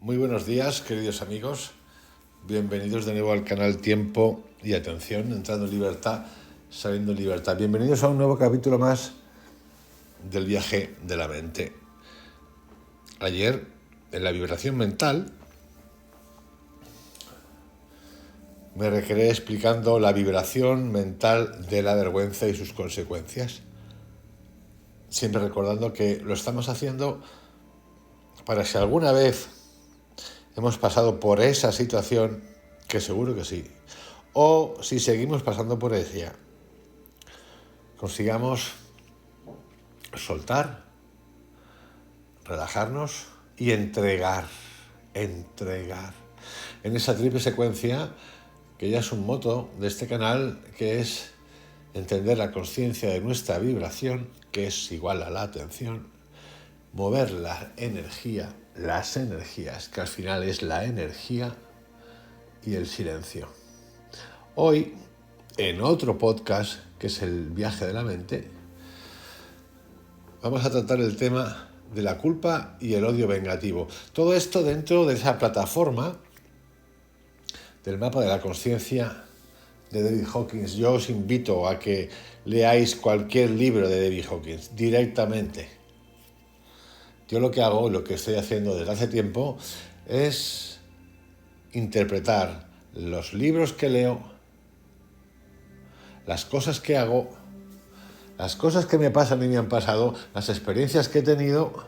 Muy buenos días, queridos amigos. Bienvenidos de nuevo al canal Tiempo y Atención, entrando en libertad, saliendo en libertad. Bienvenidos a un nuevo capítulo más del viaje de la mente. Ayer, en la vibración mental, me recreé explicando la vibración mental de la vergüenza y sus consecuencias. Siempre recordando que lo estamos haciendo para si alguna vez hemos pasado por esa situación, que seguro que sí, o si seguimos pasando por ella, consigamos soltar, relajarnos y entregar. En esa triple secuencia, que ya es un moto de este canal, que es entender la consciencia de nuestra vibración, que es igual a la atención, mover la energía, las energías, que al final es la energía y el silencio. Hoy, en otro podcast, que es el viaje de la mente, vamos a tratar el tema de la culpa y el odio vengativo. Todo esto dentro de esa plataforma del mapa de la consciencia de David Hawkins. Yo os invito a que leáis cualquier libro de David Hawkins directamente. Yo lo que hago, lo que estoy haciendo desde hace tiempo, es interpretar los libros que leo, las cosas que hago, las cosas que me pasan y me han pasado, las experiencias que he tenido,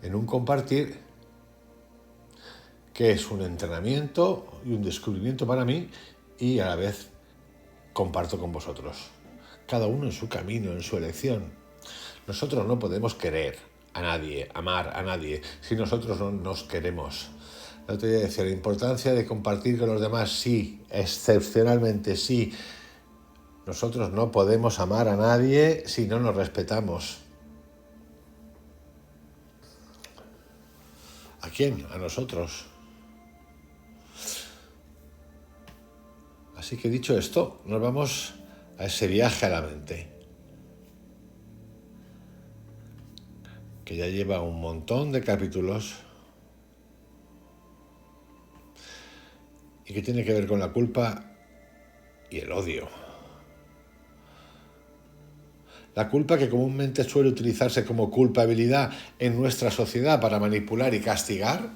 en un compartir que es un entrenamiento y un descubrimiento para mí, y a la vez comparto con vosotros. Cada uno en su camino, en su elección. Nosotros no podemos querer a nadie, amar a nadie, si nosotros no nos queremos. No te voy a decir la importancia de compartir con los demás, sí, excepcionalmente sí. Nosotros no podemos amar a nadie si no nos respetamos. ¿A quién? A nosotros. Así que dicho esto, nos vamos a ese viaje a la mente, que ya lleva un montón de capítulos y que tiene que ver con la culpa y el odio. La culpa, que comúnmente suele utilizarse como culpabilidad en nuestra sociedad para manipular y castigar.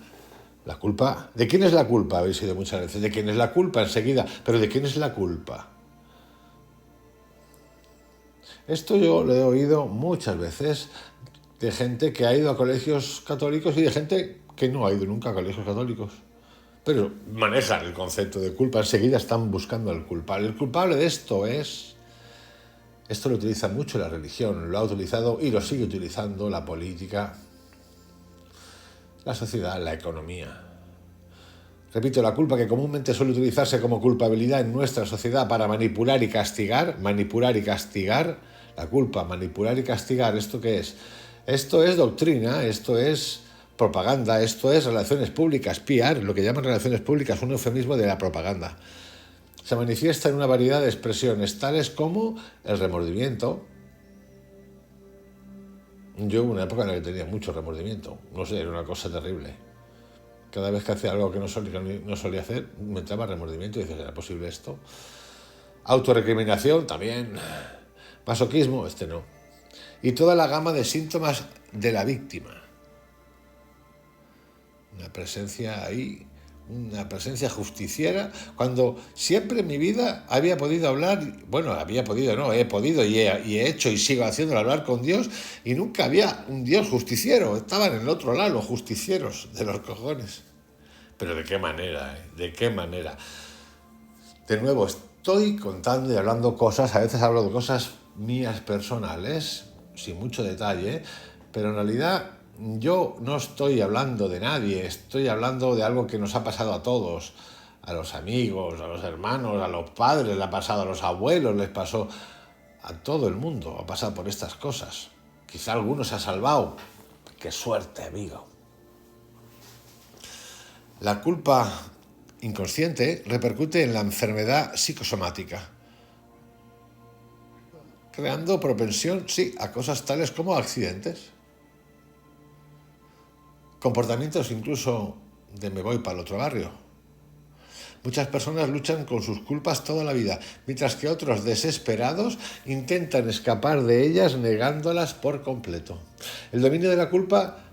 La culpa, ¿de quién es la culpa? Habéis oído muchas veces, ¿de quién es la culpa? Enseguida, pero ¿de quién es la culpa? Esto yo lo he oído muchas veces de gente que ha ido a colegios católicos y de gente que no ha ido nunca a colegios católicos. Pero manejan el concepto de culpa, enseguida están buscando al culpable. El culpable de esto es... Esto lo utiliza mucho la religión, lo ha utilizado y lo sigue utilizando la política, la sociedad, la economía. Repito, la culpa, que comúnmente suele utilizarse como culpabilidad en nuestra sociedad para manipular y castigar, la culpa, manipular y castigar, ¿esto qué es? Esto es doctrina, esto es propaganda, esto es relaciones públicas, PR, lo que llaman relaciones públicas, un eufemismo de la propaganda. Se manifiesta en una variedad de expresiones, tales como el remordimiento. Yo hubo una época en la que tenía mucho remordimiento, no sé, era una cosa terrible. Cada vez que hacía algo que no solía hacer, me entraba remordimiento y dices, ¿era posible esto? Autorrecriminación también. Masoquismo, no. Y toda la gama de síntomas de la víctima. Una presencia ahí, una presencia justiciera, cuando siempre en mi vida había podido hablar, bueno, he podido y he hecho y sigo haciéndolo, hablar con Dios, y nunca había un Dios justiciero, estaban en el otro lado los justicieros de los cojones. Pero ¿de qué manera? ¿De qué manera? De nuevo, estoy contando y hablando cosas, a veces hablo de cosas mías personales, sin mucho detalle, pero en realidad yo no estoy hablando de nadie, estoy hablando de algo que nos ha pasado a todos, a los amigos, a los hermanos, a los padres, le ha pasado a los abuelos, les pasó a todo el mundo, ha pasado por estas cosas. Quizá alguno se ha salvado. ¡Qué suerte, amigo! La culpa inconsciente repercute en la enfermedad psicosomática, creando propensión, sí, a cosas tales como accidentes. Comportamientos incluso de me voy para el otro barrio. Muchas personas luchan con sus culpas toda la vida, mientras que otros desesperados intentan escapar de ellas negándolas por completo. El dominio de la culpa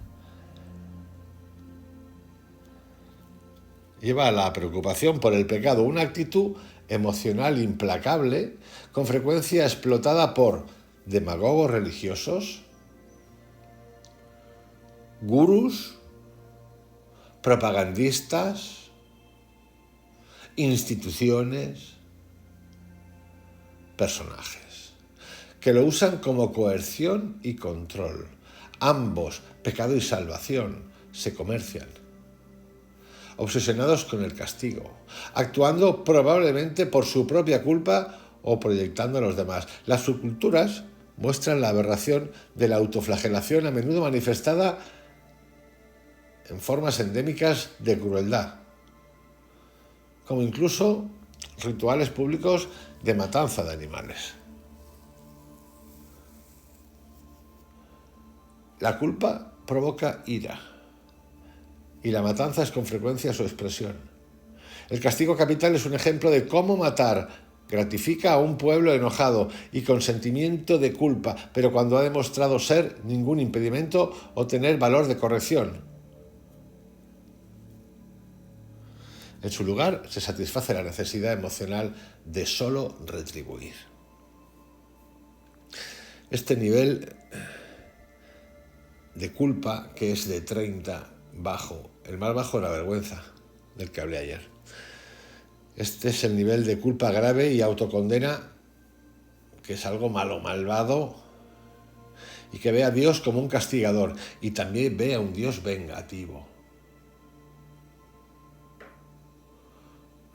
lleva a la preocupación por el pecado, una actitud emocional implacable, con frecuencia explotada por demagogos religiosos, gurús, propagandistas, instituciones, personajes, que lo usan como coerción y control. Ambos, pecado y salvación, se comercian, obsesionados con el castigo, actuando probablemente por su propia culpa o proyectando a los demás. Las subculturas muestran la aberración de la autoflagelación, a menudo manifestada en formas endémicas de crueldad, como incluso rituales públicos de matanza de animales. La culpa provoca ira, y la matanza es con frecuencia su expresión. El castigo capital es un ejemplo de cómo matar gratifica a un pueblo enojado y con sentimiento de culpa, pero cuando ha demostrado ser ningún impedimento o tener valor de corrección. En su lugar, se satisface la necesidad emocional de solo retribuir. Este nivel de culpa, que es de 30 bajo, el más bajo es la vergüenza, del que hablé ayer. Este es el nivel de culpa grave y autocondena, que es algo malo, malvado, y que ve a Dios como un castigador, y también ve a un Dios vengativo.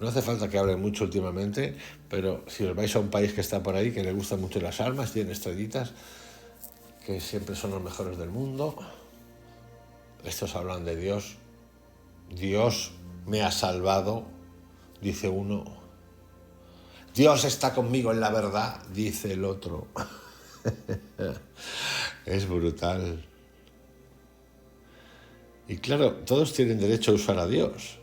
No hace falta que hable mucho últimamente, pero si os vais a un país que está por ahí, que le gustan mucho las armas, tienen estrellitas, que siempre son los mejores del mundo, estos hablan de Dios. Dios me ha salvado, dice uno. Dios está conmigo en la verdad, dice el otro. Es brutal. Y claro, todos tienen derecho a usar a Dios.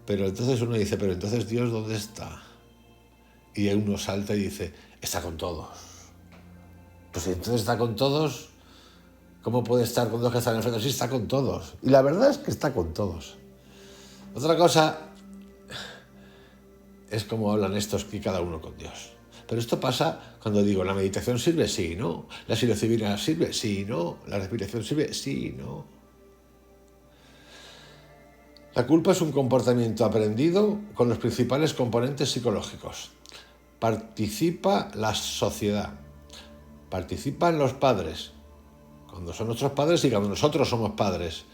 Pero entonces uno dice, pero entonces Dios, ¿dónde está? Y uno salta y dice, está con todos. Pues si entonces está con todos, ¿cómo puede estar con dos que están enfrente? Sí, está con todos. Y la verdad es que está con todos. Otra cosa es como hablan estos, que cada uno con Dios. Pero esto pasa cuando digo, ¿la meditación sirve? Sí, no. ¿La psilocibina sirve? Sí, no. ¿La respiración sirve? Sí, no. La culpa es un comportamiento aprendido con los principales componentes psicológicos. Participa la sociedad, participan los padres, cuando son nuestros padres y cuando nosotros somos padres,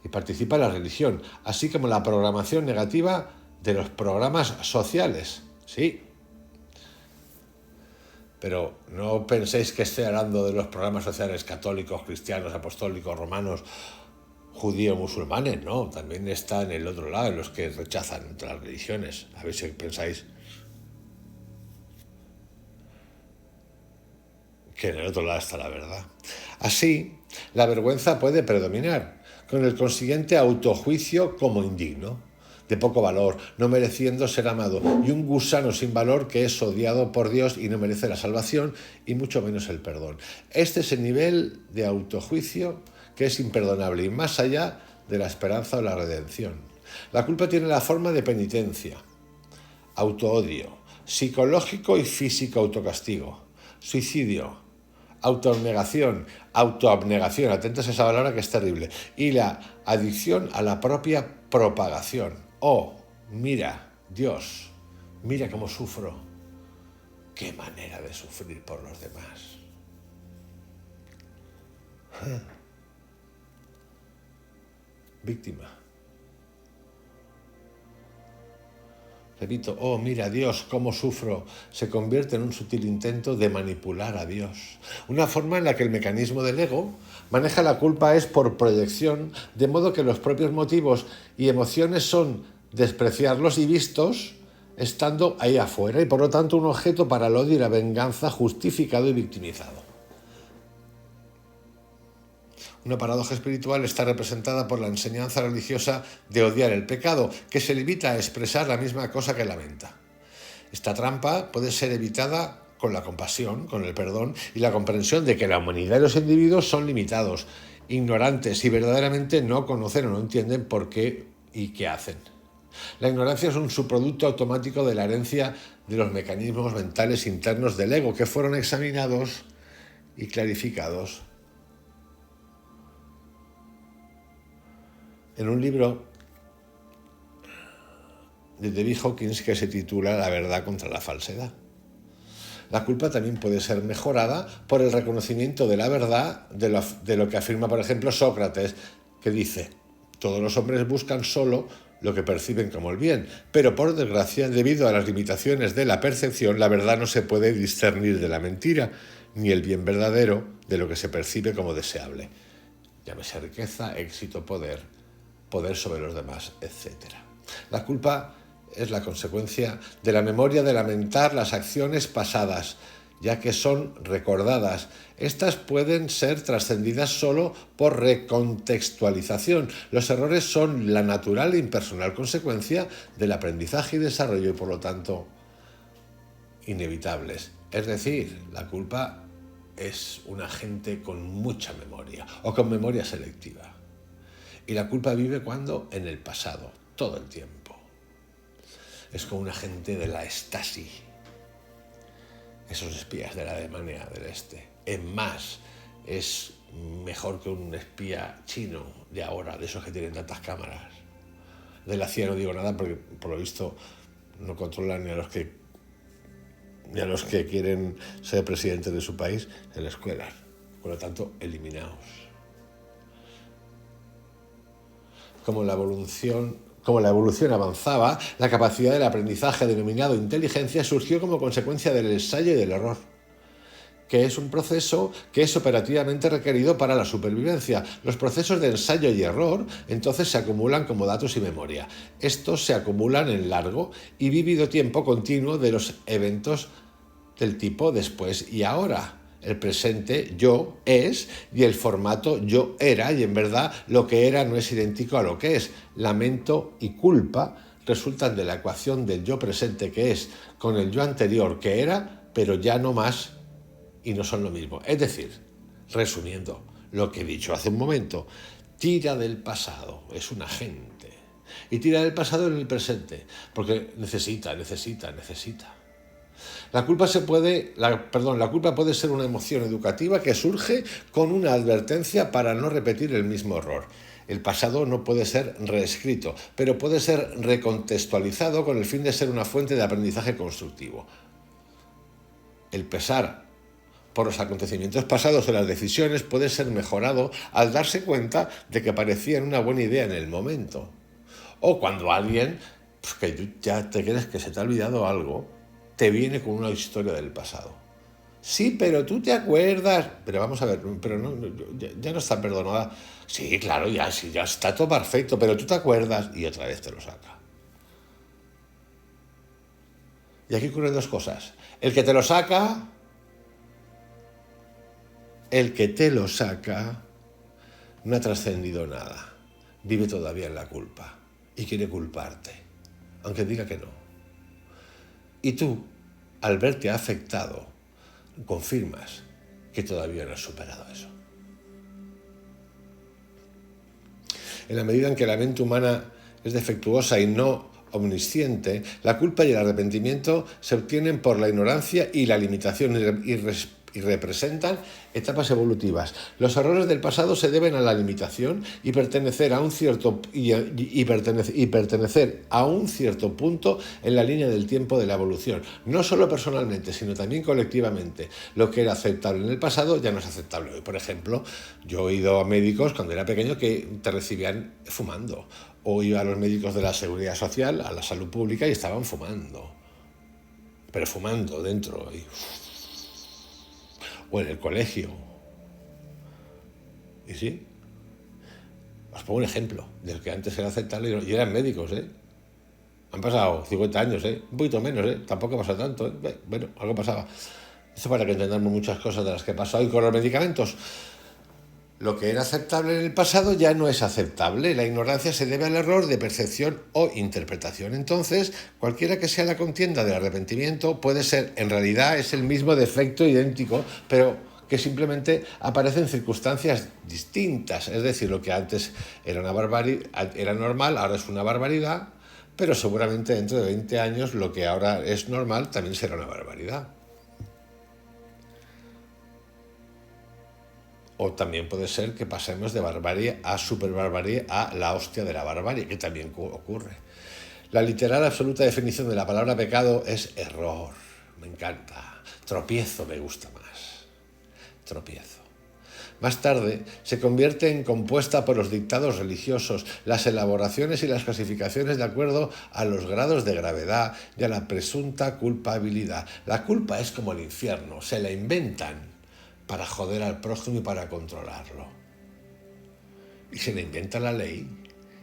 y participa la religión, así como la programación negativa de los programas sociales. Sí, pero no penséis que estoy hablando de los programas sociales católicos, cristianos, apostólicos, romanos, judíos, musulmanes, no, también está en el otro lado, en los que rechazan entre las religiones. A ver si pensáis que en el otro lado está la verdad. Así, la vergüenza puede predominar, con el consiguiente autojuicio como indigno, de poco valor, no mereciendo ser amado, y un gusano sin valor que es odiado por Dios y no merece la salvación, y mucho menos el perdón. Este es el nivel de autojuicio que es imperdonable y más allá de la esperanza o la redención. La culpa tiene la forma de penitencia, autoodio, psicológico y físico autocastigo, suicidio, autoabnegación, atentos a esa palabra que es terrible, y la adicción a la propia propagación. Oh, mira, Dios, mira cómo sufro. Qué manera de sufrir por los demás. Víctima. Repito, oh, mira, Dios, cómo sufro, se convierte en un sutil intento de manipular a Dios. Una forma en la que el mecanismo del ego maneja la culpa es por proyección, de modo que los propios motivos y emociones son despreciarlos y vistos estando ahí afuera, y por lo tanto un objeto para el odio y la venganza justificado y victimizado. Una paradoja espiritual está representada por la enseñanza religiosa de odiar el pecado, que se limita a expresar la misma cosa que lamenta. Esta trampa puede ser evitada con la compasión, con el perdón y la comprensión de que la humanidad y los individuos son limitados, ignorantes y verdaderamente no conocen o no entienden por qué y qué hacen. La ignorancia es un subproducto automático de la herencia de los mecanismos mentales internos del ego que fueron examinados y clarificados en un libro de David Hawkins que se titula La verdad contra la falsedad. La culpa también puede ser mejorada por el reconocimiento de la verdad de lo que afirma, por ejemplo, Sócrates, que dice: todos los hombres buscan solo lo que perciben como el bien, pero por desgracia, debido a las limitaciones de la percepción, la verdad no se puede discernir de la mentira, ni el bien verdadero de lo que se percibe como deseable. Llámese riqueza, éxito, poder sobre los demás, etc. La culpa es la consecuencia de la memoria de lamentar las acciones pasadas, ya que son recordadas. Estas pueden ser trascendidas solo por recontextualización. Los errores son la natural e impersonal consecuencia del aprendizaje y desarrollo y, por lo tanto, inevitables. Es decir, la culpa es un agente con mucha memoria o con memoria selectiva. Y la culpa vive ¿cuándo? En el pasado, todo el tiempo. Es como un agente de la Stasi, esos espías de la Alemania del Este. Es más, es mejor que un espía chino de ahora, de esos que tienen tantas cámaras. De la CIA no digo nada porque, por lo visto, no controlan ni a los que quieren ser presidentes de su país en la escuela. Por lo tanto, eliminaos. Como la evolución avanzaba, la capacidad del aprendizaje denominado inteligencia surgió como consecuencia del ensayo y del error, que es un proceso que es operativamente requerido para la supervivencia. Los procesos de ensayo y error entonces se acumulan como datos y memoria. Estos se acumulan en largo y vívido tiempo continuo de los eventos del tipo después y ahora. El presente yo es y el formato yo era, y en verdad lo que era no es idéntico a lo que es. Lamento y culpa resultan de la ecuación del yo presente que es con el yo anterior que era, pero ya no más y no son lo mismo. Es decir, resumiendo lo que he dicho hace un momento, tira del pasado, es un agente, y tira del pasado en el presente, porque necesita. La culpa puede ser una emoción educativa que surge con una advertencia para no repetir el mismo error. El pasado no puede ser reescrito, pero puede ser recontextualizado con el fin de ser una fuente de aprendizaje constructivo. El pesar por los acontecimientos pasados o las decisiones puede ser mejorado al darse cuenta de que parecían una buena idea en el momento. O cuando alguien, que ya te crees que se te ha olvidado algo, te viene con una historia del pasado. Sí, pero tú te acuerdas. Pero vamos a ver, pero no, ya no está perdonada. Sí, claro, ya está todo perfecto, pero tú te acuerdas y otra vez te lo saca. Y aquí ocurren dos cosas. El que te lo saca no ha trascendido nada. Vive todavía en la culpa y quiere culparte, aunque diga que no. Y tú, al verte afectado, confirmas que todavía no has superado eso. En la medida en que la mente humana es defectuosa y no omnisciente, la culpa y el arrepentimiento se obtienen por la ignorancia y la limitación y representan etapas evolutivas. Los errores del pasado se deben a la limitación y pertenecer a un cierto punto en la línea del tiempo de la evolución. No solo personalmente, sino también colectivamente. Lo que era aceptable en el pasado ya no es aceptable hoy. Por ejemplo, yo he ido a médicos cuando era pequeño que te recibían fumando. O iba a los médicos de la Seguridad Social, a la salud pública, y estaban fumando. Pero fumando dentro. O en el colegio. Y sí. Os pongo un ejemplo del que antes era aceptable y eran médicos, ¿eh? Han pasado 50 años, ¿eh? Un poquito menos, ¿eh? Tampoco pasa tanto, ¿eh? Bueno, algo pasaba. Esto para que entendamos muchas cosas de las que pasa hoy con los medicamentos. Lo que era aceptable en el pasado ya no es aceptable. La ignorancia se debe al error de percepción o interpretación. Entonces, cualquiera que sea la contienda del arrepentimiento puede ser, en realidad es el mismo defecto idéntico, pero que simplemente aparece en circunstancias distintas. Es decir, lo que antes era una era normal, ahora es una barbaridad, pero seguramente dentro de 20 años lo que ahora es normal también será una barbaridad. O también puede ser que pasemos de barbarie a superbarbarie a la hostia de la barbarie, que también ocurre. La literal absoluta definición de la palabra pecado es error. Me encanta. Tropiezo me gusta más. Tropiezo. Más tarde se convierte en compuesta por los dictados religiosos, las elaboraciones y las clasificaciones de acuerdo a los grados de gravedad y a la presunta culpabilidad. La culpa es como el infierno, se la inventan para joder al prójimo y para controlarlo. Y se la inventa la ley,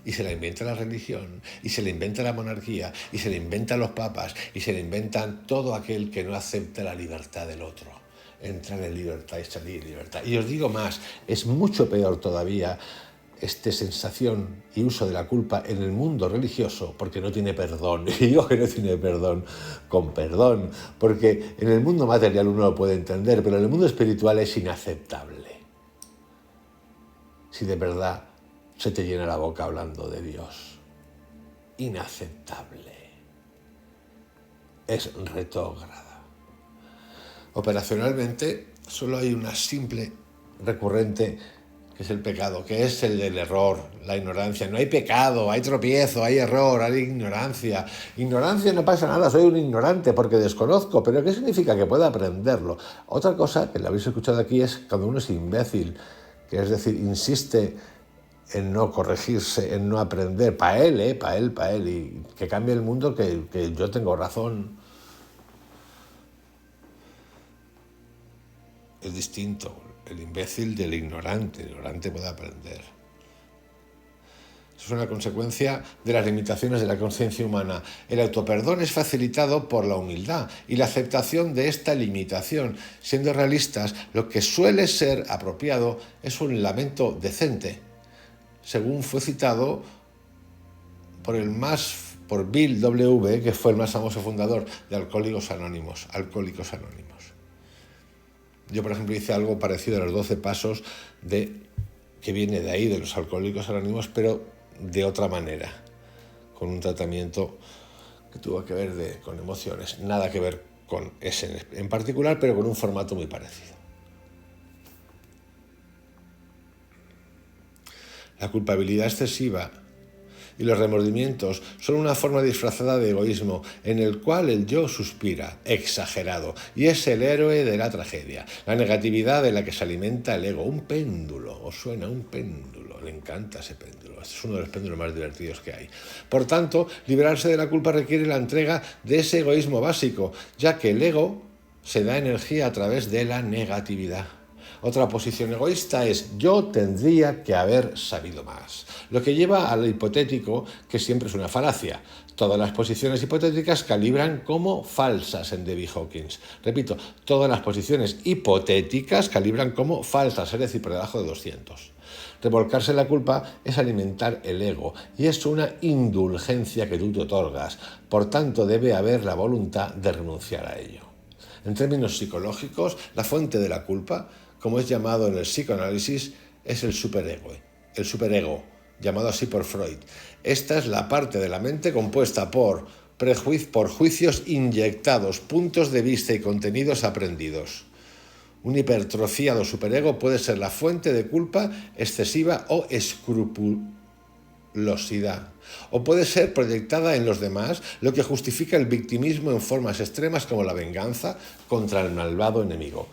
y se la inventa la religión, y se la inventa la monarquía, y se la inventan los papas, y se la inventan todo aquel que no acepta la libertad del otro. Entrar en libertad y salir en libertad. Y os digo más, es mucho peor todavía esta sensación y uso de la culpa en el mundo religioso, porque no tiene perdón. Y digo que no tiene perdón con perdón, porque en el mundo material uno lo puede entender, pero en el mundo espiritual es inaceptable. Si de verdad se te llena la boca hablando de Dios. Inaceptable. Es retrógrada. Operacionalmente solo hay una simple recurrente, que es el pecado, que es el del error, la ignorancia. No hay pecado, hay tropiezo, hay error, hay ignorancia. Ignorancia no pasa nada, soy un ignorante porque desconozco, pero ¿qué significa? Que pueda aprenderlo. Otra cosa que la habéis escuchado aquí es cuando uno es imbécil, que es decir, insiste en no corregirse, en no aprender, para él, y que cambie el mundo, que yo tengo razón. Es distinto, el imbécil del ignorante. El ignorante puede aprender. Eso es una consecuencia de las limitaciones de la conciencia humana. El autoperdón es facilitado por la humildad y la aceptación de esta limitación. Siendo realistas, lo que suele ser apropiado es un lamento decente, según fue citado por Bill W., que fue el más famoso fundador de Alcohólicos Anónimos. Yo, por ejemplo, hice algo parecido a los 12 pasos que viene de ahí, de los Alcohólicos Anónimos, pero de otra manera, con un tratamiento que tuvo que ver con emociones, nada que ver con ese en particular, pero con un formato muy parecido. La culpabilidad excesiva y los remordimientos son una forma disfrazada de egoísmo en el cual el yo suspira, exagerado, y es el héroe de la tragedia. La negatividad de la que se alimenta el ego, un péndulo, ¿os suena? Un péndulo, le encanta ese péndulo, este es uno de los péndulos más divertidos que hay. Por tanto, liberarse de la culpa requiere la entrega de ese egoísmo básico, ya que el ego se da energía a través de la negatividad. Otra posición egoísta es yo tendría que haber sabido más, lo que lleva al hipotético, que siempre es una falacia. Todas las posiciones hipotéticas calibran como falsas en David Hawkins. Repito, todas las posiciones hipotéticas calibran como falsas, es decir, por debajo de 200. Revolcarse en la culpa es alimentar el ego y es una indulgencia que tú te otorgas. Por tanto, debe haber la voluntad de renunciar a ello. En términos psicológicos, la fuente de la culpa, como es llamado en el psicoanálisis, es el superego, llamado así por Freud. Esta es la parte de la mente compuesta por juicios inyectados, puntos de vista y contenidos aprendidos. Un hipertrofiado superego puede ser la fuente de culpa excesiva o escrupulosidad, o puede ser proyectada en los demás, lo que justifica el victimismo en formas extremas como la venganza contra el malvado enemigo.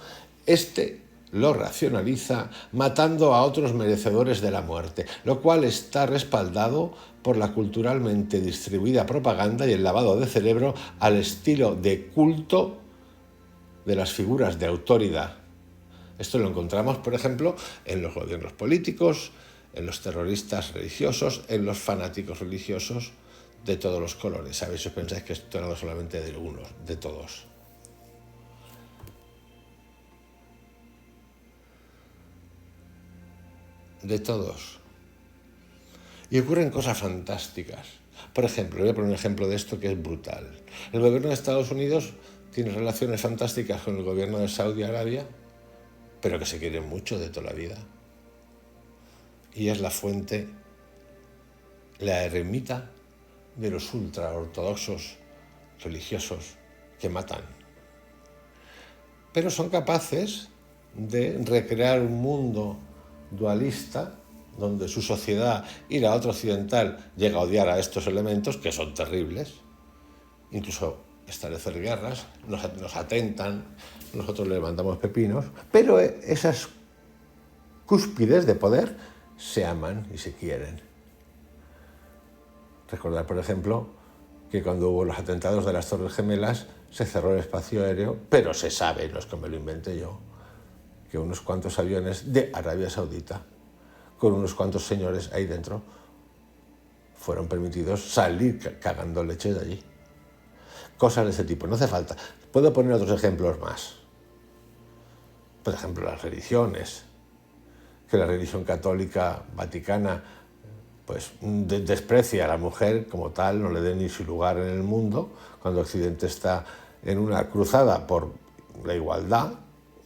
Lo racionaliza matando a otros merecedores de la muerte, lo cual está respaldado por la culturalmente distribuida propaganda y el lavado de cerebro al estilo de culto de las figuras de autoridad. Esto lo encontramos, por ejemplo, en los gobiernos políticos, en los terroristas religiosos, en los fanáticos religiosos de todos los colores. ¿Sabéis? Os pensáis que esto no solamente de unos, de todos. de todos. Y ocurren cosas fantásticas. Por ejemplo, voy a poner un ejemplo de esto que es brutal. El gobierno de Estados Unidos tiene relaciones fantásticas con el gobierno de Saudi Arabia, pero que se quieren mucho de toda la vida. Y es la fuente, la ermita de los ultraortodoxos religiosos que matan. Pero son capaces de recrear un mundo dualista donde su sociedad y la otra occidental llega a odiar a estos elementos que son terribles, incluso establecer guerras, nos atentan, nosotros les mandamos pepinos, pero esas cúspides de poder se aman y se quieren. Recordar, por ejemplo, que cuando hubo los atentados de las Torres Gemelas se cerró el espacio aéreo, pero se sabe, no es que me lo inventé yo, que unos cuantos aviones de Arabia Saudita con unos cuantos señores ahí dentro fueron permitidos salir cagando leche de allí. Cosas de ese tipo, no hace falta. Puedo poner otros ejemplos más. Por ejemplo, las religiones, que la religión católica vaticana pues desprecia a la mujer como tal, no le dé ni su lugar en el mundo, cuando Occidente está en una cruzada por la igualdad.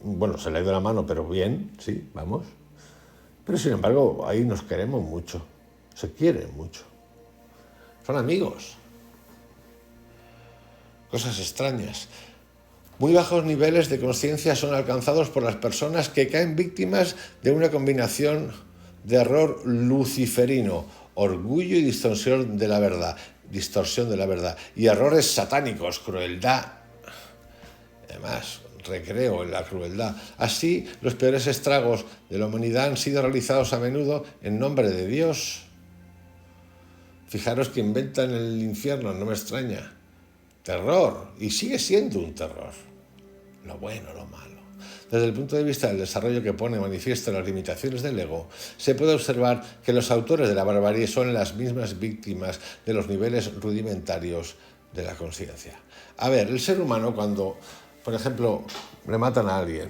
Bueno, se le ha ido la mano, pero bien, sí, vamos. Pero sin embargo, ahí nos queremos mucho, se quieren mucho. Son amigos. Cosas extrañas. Muy bajos niveles de conciencia son alcanzados por las personas que caen víctimas de una combinación de error luciferino, orgullo y distorsión de la verdad, y errores satánicos, crueldad, además, recreo en la crueldad. Así, los peores estragos de la humanidad han sido realizados a menudo en nombre de Dios. Fijaros que inventan el infierno, no me extraña. Terror, y sigue siendo un terror. Lo bueno, lo malo. Desde el punto de vista del desarrollo que pone manifiesto las limitaciones del ego, se puede observar que los autores de la barbarie son las mismas víctimas de los niveles rudimentarios de la conciencia. A ver, el ser humano cuando, por ejemplo, le matan a alguien,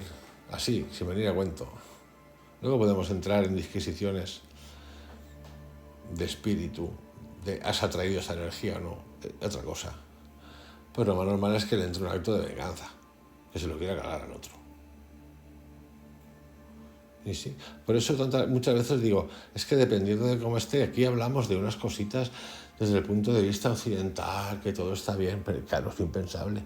así, sin venir a cuento, luego podemos entrar en disquisiciones de espíritu, de has atraído esa energía o no, otra cosa. Pues lo más normal es que le entre un acto de venganza, que se lo quiera cagar al otro. Y sí, por eso muchas veces digo, es que dependiendo de cómo esté, aquí hablamos de unas cositas desde el punto de vista occidental, que todo está bien, pero claro, es impensable.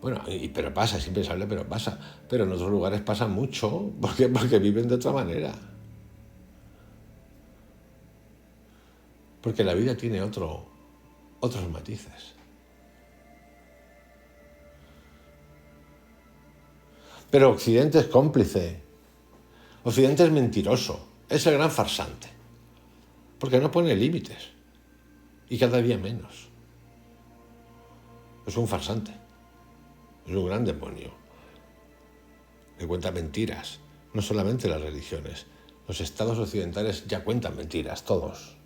Bueno, pero pasa, es impensable, pero pasa. Pero en otros lugares pasa mucho, porque viven de otra manera. Porque la vida tiene otros matices. Pero Occidente es cómplice. Occidente es mentiroso. Es el gran farsante. Porque no pone límites. Y cada día menos. Es un farsante. Es un gran demonio. Que cuenta mentiras. No solamente las religiones. Los estados occidentales ya cuentan mentiras. Todos.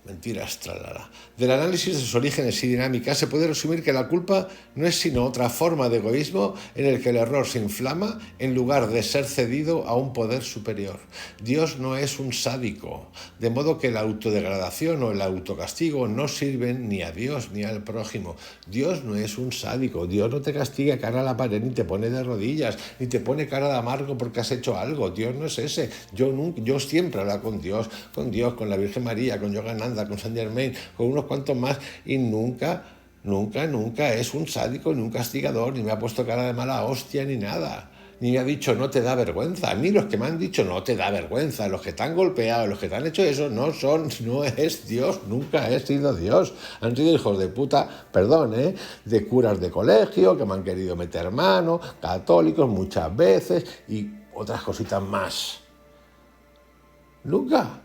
Mentiras, tralala. Del análisis de sus orígenes y dinámicas se puede resumir que la culpa no es sino otra forma de egoísmo en el que el error se inflama en lugar de ser cedido a un poder superior. Dios no es un sádico, de modo que la autodegradación o el autocastigo no sirven ni a Dios ni al prójimo. Dios no es un sádico, Dios no te castiga cara a la pared, ni te pone de rodillas, ni te pone cara de amargo porque has hecho algo. Dios no es ese. Yo siempre hablo con Dios, con la Virgen María, con Yogananda, con Saint Germain, con unos cuantos más, y nunca es un sádico, ni un castigador, ni me ha puesto cara de mala hostia, ni nada. Ni me ha dicho no te da vergüenza. A mí los que me han dicho no te da vergüenza, los que te han golpeado, los que te han hecho eso, no es Dios, nunca he sido Dios. Han sido hijos de puta, perdón, de curas de colegio, que me han querido meter mano, católicos muchas veces, y otras cositas más. Nunca.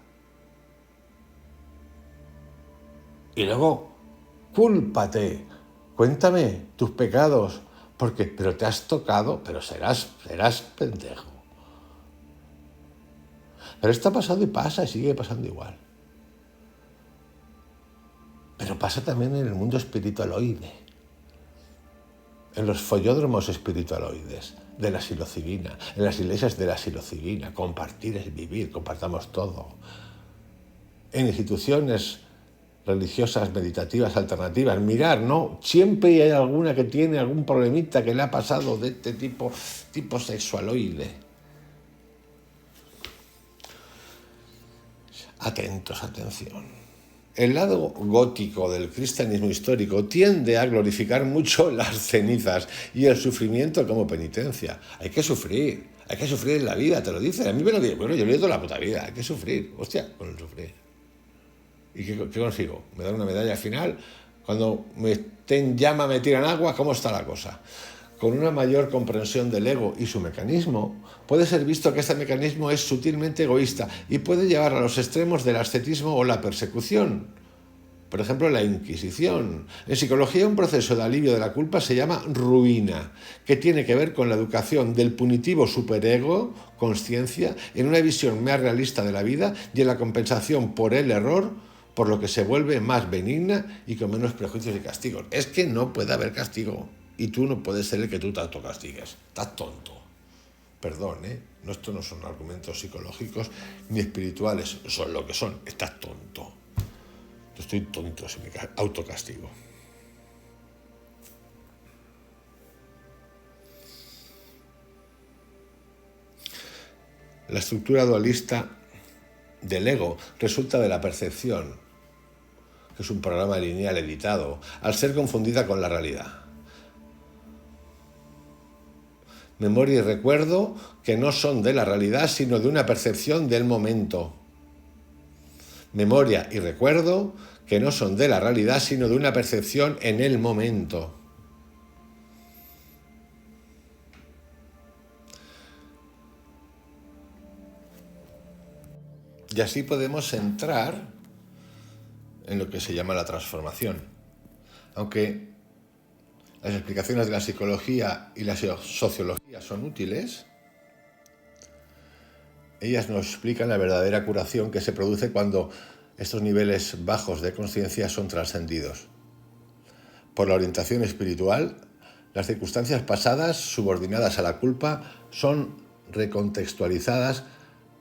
Y luego, cúlpate, cuéntame tus pecados, pero te has tocado, pero serás pendejo. Pero esto ha pasado y pasa, y sigue pasando igual. Pero pasa también en el mundo espiritualoide. en los follódromos espiritualoides de la psilocibina, en las iglesias de la psilocibina. Compartir es vivir, compartamos todo. En instituciones religiosas, meditativas, alternativas, mirar, ¿no? Siempre hay alguna que tiene algún problemita que le ha pasado de este tipo sexualoide. Atentos, atención. El lado gótico del cristianismo histórico tiende a glorificar mucho las cenizas y el sufrimiento como penitencia. Hay que sufrir en la vida, te lo dicen. A mí me lo dicen, bueno, yo lo he toda la puta vida, hay que sufrir. Hostia, con el sufrir. ¿Y qué consigo? ¿Me dan una medalla final? Cuando me estén llama, me tiran agua, ¿cómo está la cosa? Con una mayor comprensión del ego y su mecanismo, puede ser visto que este mecanismo es sutilmente egoísta y puede llevar a los extremos del ascetismo o la persecución. Por ejemplo, la Inquisición. En psicología, un proceso de alivio de la culpa se llama ruina, que tiene que ver con la educación del punitivo superego, conciencia, en una visión más realista de la vida y en la compensación por el error, por lo que se vuelve más benigna y con menos prejuicios y castigos. Es que no puede haber castigo. Y tú no puedes ser el que tú te autocastigues. Estás tonto. Perdón, ¿eh? No, esto no son argumentos psicológicos ni espirituales. Son lo que son. Estás tonto. Yo estoy tonto si me autocastigo. La estructura dualista del ego resulta de la percepción, que es un programa lineal editado, al ser confundida con la realidad. Memoria y recuerdo que no son de la realidad, sino de una percepción del momento. Memoria y recuerdo que no son de la realidad, sino de una percepción en el momento. Y así podemos entrar en lo que se llama la transformación. Aunque las explicaciones de la psicología y la sociología son útiles, ellas nos explican la verdadera curación que se produce cuando estos niveles bajos de conciencia son trascendidos. Por la orientación espiritual, las circunstancias pasadas subordinadas a la culpa son recontextualizadas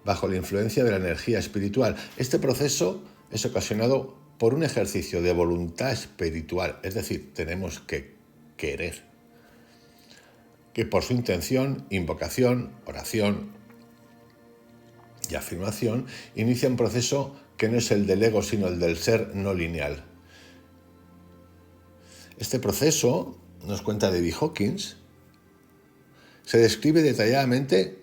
bajo la influencia de la energía espiritual. Este proceso es ocasionado por un ejercicio de voluntad espiritual, es decir, tenemos que querer, que por su intención, invocación, oración y afirmación inicia un proceso que no es el del ego, sino el del ser no lineal. Este proceso, nos cuenta David Hawkins, se describe detalladamente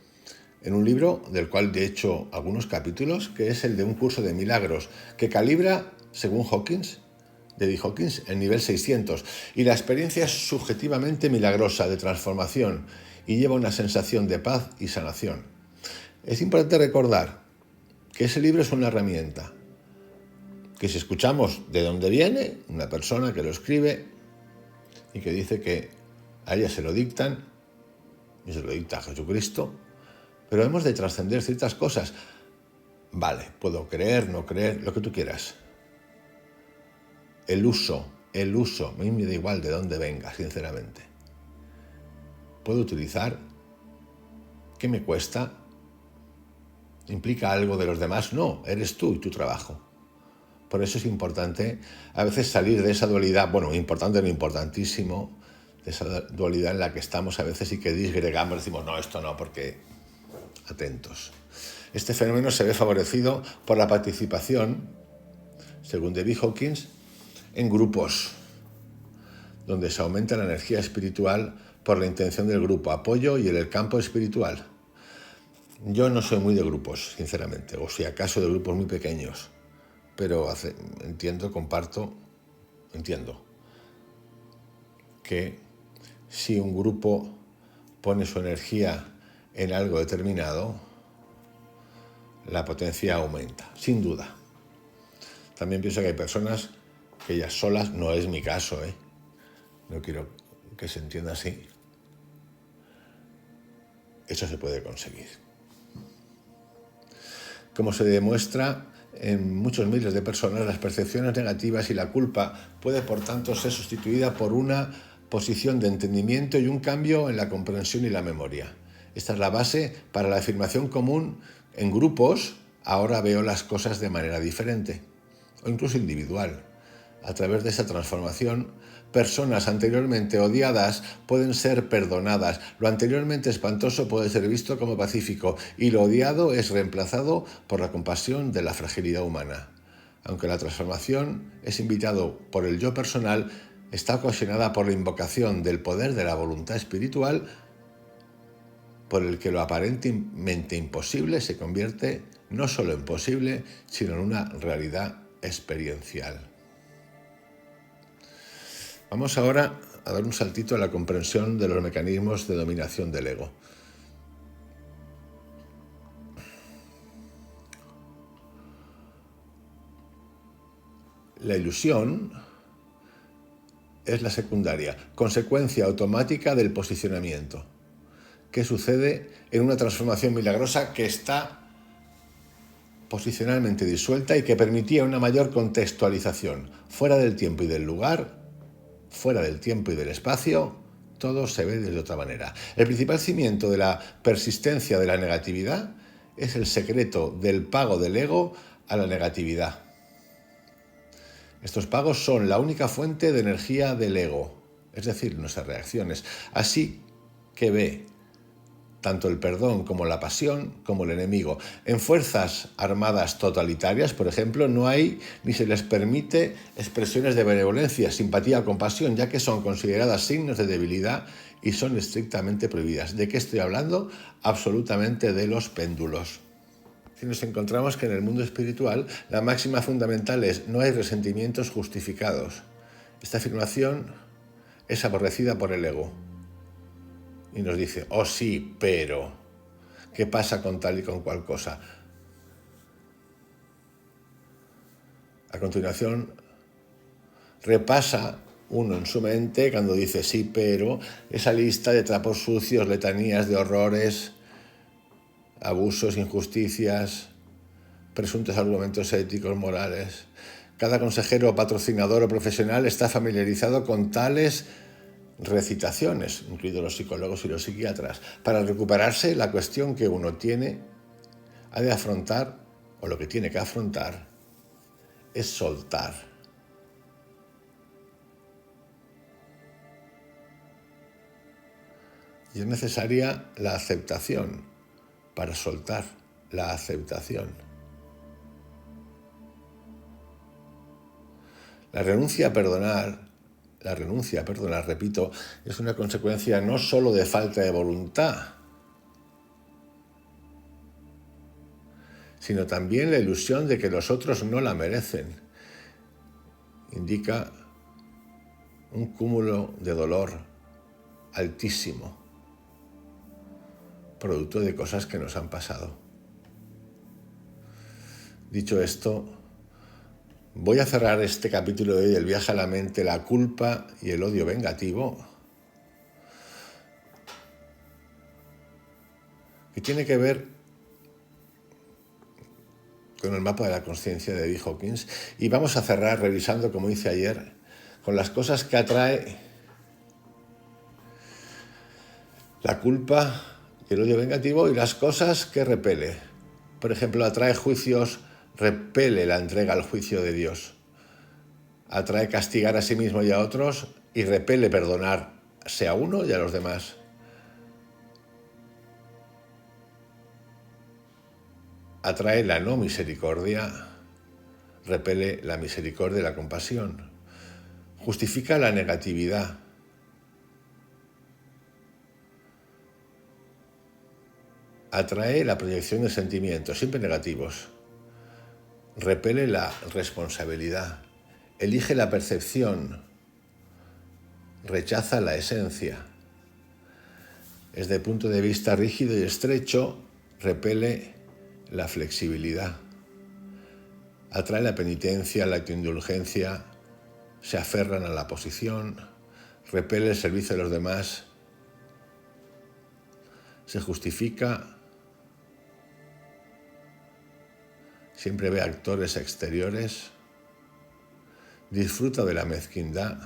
en un libro del cual he hecho algunos capítulos, que es el de un curso de milagros, que calibra, según David Hawkins, el nivel 600, y la experiencia es subjetivamente milagrosa de transformación y lleva una sensación de paz y sanación. Es importante recordar que ese libro es una herramienta, que si escuchamos de dónde viene, una persona que lo escribe y que dice que a ella se lo dictan, y se lo dicta Jesucristo, pero hemos de trascender ciertas cosas. Vale, puedo creer, no creer, lo que tú quieras. El uso, a mí me da igual de dónde venga, sinceramente. ¿Puedo utilizar? ¿Qué me cuesta? ¿Implica algo de los demás? No, eres tú y tu trabajo. Por eso es importante a veces salir de esa dualidad, bueno, importante no importantísimo, de esa dualidad en la que estamos a veces y que disgregamos, decimos, no, esto no, porque atentos. Este fenómeno se ve favorecido por la participación, según David Hawkins, en grupos, donde se aumenta la energía espiritual por la intención del grupo, apoyo y en el campo espiritual. Yo no soy muy de grupos, sinceramente, o si acaso de grupos muy pequeños, pero entiendo que si un grupo pone su energía en algo determinado, la potencia aumenta, sin duda. También pienso que hay personas que ellas solas, no es mi caso, no quiero que se entienda así, eso se puede conseguir. Como se demuestra en muchos miles de personas, las percepciones negativas y la culpa puede, por tanto, ser sustituida por una posición de entendimiento y un cambio en la comprensión y la memoria. Esta es la base para la afirmación común en grupos. Ahora veo las cosas de manera diferente, o incluso individual. A través de esa transformación, personas anteriormente odiadas pueden ser perdonadas, lo anteriormente espantoso puede ser visto como pacífico y lo odiado es reemplazado por la compasión de la fragilidad humana. Aunque la transformación es invitado por el yo personal, está ocasionada por la invocación del poder de la voluntad espiritual, por el que lo aparentemente imposible se convierte no solo en posible, sino en una realidad experiencial. Vamos ahora a dar un saltito a la comprensión de los mecanismos de dominación del ego. La ilusión es la secundaria, consecuencia automática del posicionamiento, que sucede en una transformación milagrosa que está posicionalmente disuelta y que permitía una mayor contextualización. Fuera del tiempo y del lugar, fuera del tiempo y del espacio, todo se ve de otra manera. El principal cimiento de la persistencia de la negatividad es el secreto del pago del ego a la negatividad. Estos pagos son la única fuente de energía del ego, es decir, nuestras reacciones. Así que ve tanto el perdón como la pasión como el enemigo. En fuerzas armadas totalitarias, por ejemplo, no hay ni se les permite expresiones de benevolencia, simpatía o compasión, ya que son consideradas signos de debilidad y son estrictamente prohibidas. ¿De qué estoy hablando? Absolutamente de los péndulos. Si nos encontramos que en el mundo espiritual la máxima fundamental es: no hay resentimientos justificados. Esta afirmación es aborrecida por el ego y nos dice: oh sí, pero ¿qué pasa con tal y con cual cosa? A continuación repasa uno en su mente, cuando dice sí, pero, esa lista de trapos sucios, letanías de horrores, abusos, injusticias, presuntos argumentos éticos, morales. Cada consejero, patrocinador o profesional está familiarizado con tales recitaciones, incluidos los psicólogos y los psiquiatras. Para recuperarse, la cuestión que uno tiene, ha de afrontar, o lo que tiene que afrontar, es soltar. Y es necesaria la aceptación para soltar, la aceptación. La renuncia a perdonar, repito, es una consecuencia no solo de falta de voluntad, sino también la ilusión de que los otros no la merecen. Indica un cúmulo de dolor altísimo, producto de cosas que nos han pasado. Dicho esto, voy a cerrar este capítulo de hoy, el viaje a la mente, la culpa y el odio vengativo, que tiene que ver con el mapa de la conciencia de David Hawkins, y vamos a cerrar revisando, como hice ayer, con las cosas que atrae la culpa y el odio vengativo y las cosas que repele. Por ejemplo, atrae juicios, repele la entrega al juicio de Dios. Atrae castigar a sí mismo y a otros y repele perdonarse a uno y a los demás. Atrae la no misericordia, repele la misericordia y la compasión. Justifica la negatividad. Atrae la proyección de sentimientos, siempre negativos. Repele la responsabilidad. Elige la percepción. Rechaza la esencia. Desde el punto de vista rígido y estrecho, repele la flexibilidad. Atrae la penitencia, la autoindulgencia, se aferran a la posición, repele el servicio de los demás, se justifica, siempre ve actores exteriores, disfruta de la mezquindad,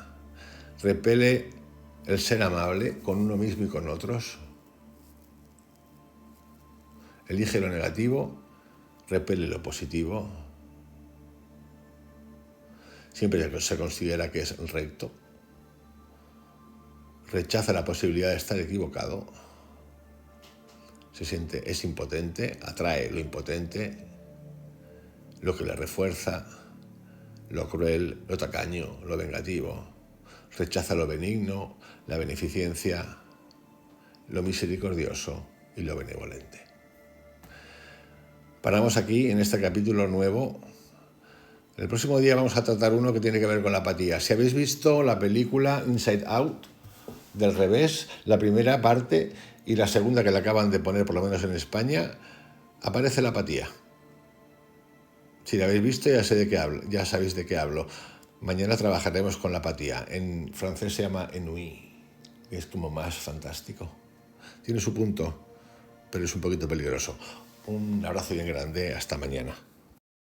repele el ser amable con uno mismo y con otros. Elige lo negativo, repele lo positivo. Siempre se considera que es recto. Rechaza la posibilidad de estar equivocado. Es impotente, atrae lo impotente, lo que le refuerza, lo cruel, lo tacaño, lo vengativo. Rechaza lo benigno, la beneficencia, lo misericordioso y lo benevolente. Paramos aquí en este capítulo nuevo. El próximo día vamos a tratar uno que tiene que ver con la apatía. Si habéis visto la película Inside Out, del revés, la primera parte y la segunda que le acaban de poner, por lo menos en España, aparece la apatía. Si la habéis visto ya sabéis de qué hablo. Mañana trabajaremos con la apatía. En francés se llama ennui, que es como más fantástico. Tiene su punto, pero es un poquito peligroso. Un abrazo bien grande, hasta mañana.